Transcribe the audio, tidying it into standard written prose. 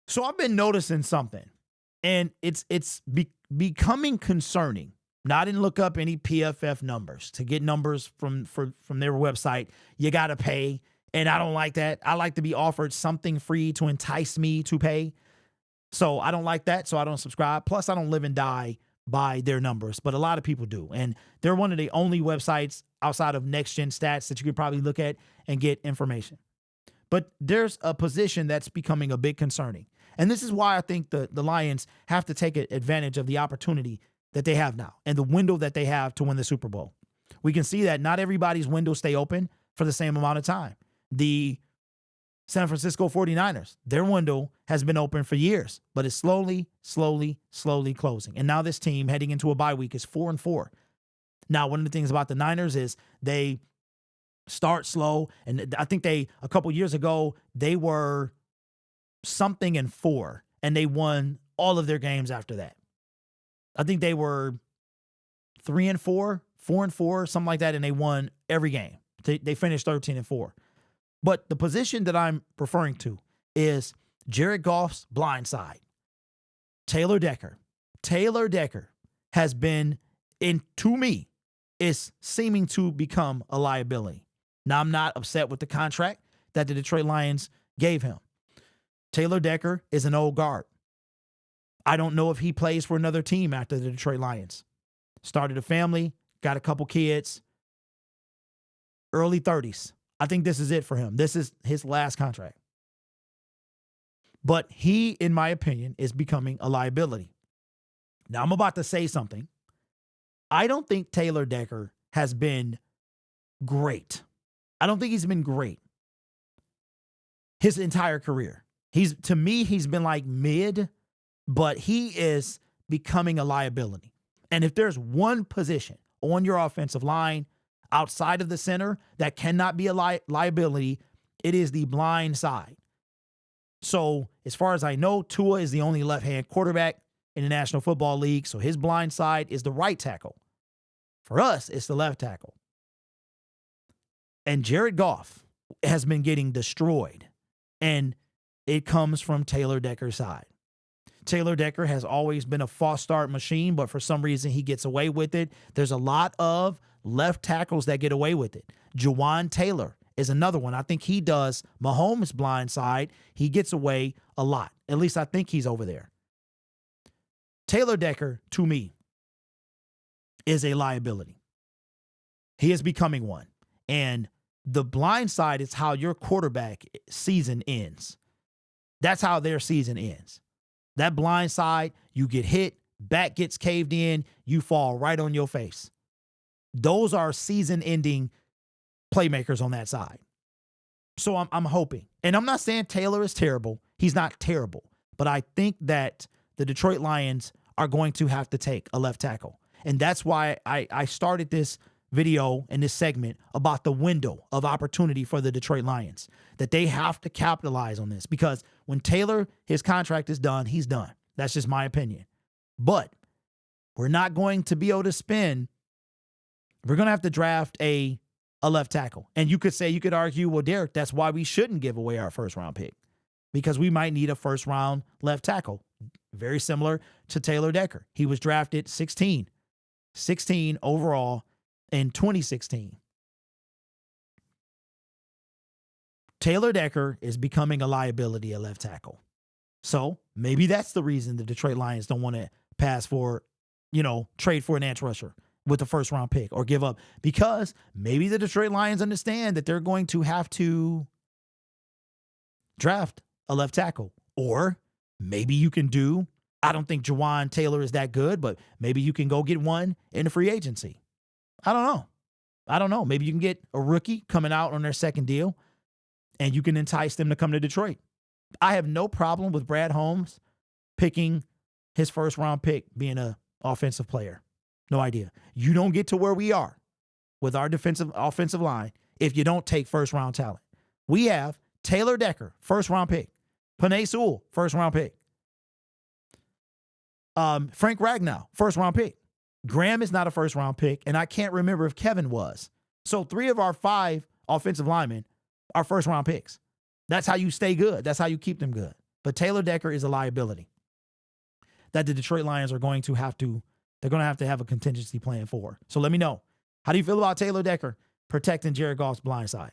So I've been noticing something, and it's becoming concerning. Now, I didn't look up any PFF numbers. To get numbers from their website, you got to pay, and I don't like that. I like to be offered something free to entice me to pay. So I don't like that, so I don't subscribe. Plus, I don't live and die by their numbers, but a lot of people do. And they're one of the only websites outside of Next Gen Stats that you could probably look at and get information. But there's a position that's becoming a bit concerning. And this is why I think the Lions have to take advantage of the opportunity that they have now and the window that they have to win the Super Bowl. We can see that not everybody's windows stay open for the same amount of time. The San Francisco 49ers, their window has been open for years, but it's slowly closing. And now this team heading into a bye week is 4-4. Now, one of the things about the Niners is they start slow. And I think a couple years ago, they were something in 4, and they won all of their games after that. I think they were 3-4, 4-4, something like that, and they won every game. They finished 13-4. But the position that I'm referring to is Jared Goff's blind side. Taylor Decker. Taylor Decker has been, to me, is seeming to become a liability. Now, I'm not upset with the contract that the Detroit Lions gave him. Taylor Decker is an old guard. I don't know if he plays for another team after the Detroit Lions. Started a family, got a couple kids, early 30s. I think this is it for him. This is his last contract. But he, in my opinion, is becoming a liability. Now, I'm about to say something. I don't think Taylor Decker has been great. I don't think he's been great his entire career. To me, he's been like mid, but he is becoming a liability. And if there's one position on your offensive line outside of the center that cannot be a liability, it is the blind side. So as far as I know, Tua is the only left-hand quarterback in the National Football League, so his blind side is the right tackle. For us, it's the left tackle. And Jared Goff has been getting destroyed, and it comes from Taylor Decker's side. Taylor Decker has always been a false start machine, but for some reason he gets away with it. There's a lot of left tackles that get away with it. Jawan Taylor is another one. I think he does Mahomes' blind side. He gets away a lot. At least I think he's over there. Taylor Decker, to me, is a liability. He is becoming one. And the blind side is how your quarterback season ends. That's how their season ends. That blind side, you get hit, back gets caved in, you fall right on your face. Those are season-ending playmakers on that side. So I'm hoping. And I'm not saying Taylor is terrible. He's not terrible. But I think that the Detroit Lions are going to have to take a left tackle. And that's why I started this video in this segment about the window of opportunity for the Detroit Lions, that they have to capitalize on this, because when Taylor, his contract is done, he's done. That's just my opinion. But we're not going to be able to spend. We're going to have to draft a left tackle. And you could argue, well, Derek, that's why we shouldn't give away our first round pick, because we might need a first round left tackle. Very similar to Taylor Decker. He was drafted 16 overall in 2016. Taylor Decker is becoming a liability at left tackle. So maybe that's the reason the Detroit Lions don't want to pass for, trade for an edge rusher with the first round pick or give up, because maybe the Detroit Lions understand that they're going to have to draft a left tackle. Or maybe you can I don't think Jawan Taylor is that good, but maybe you can go get one in the free agency. I don't know. Maybe you can get a rookie coming out on their second deal, and you can entice them to come to Detroit. I have no problem with Brad Holmes picking his first round pick being an offensive player. No idea. You don't get to where we are with our offensive line if you don't take first round talent. We have Taylor Decker, first round pick. Penei Sewell, first round pick. Frank Ragnow, first round pick. Graham is not a first round pick, and I can't remember if Kevin was. So 3 of our 5 offensive linemen are first round picks. That's how you stay good. That's how you keep them good. But Taylor Decker is a liability that the Detroit Lions are going to have to have a contingency plan for. So let me know. How do you feel about Taylor Decker protecting Jared Goff's blind side?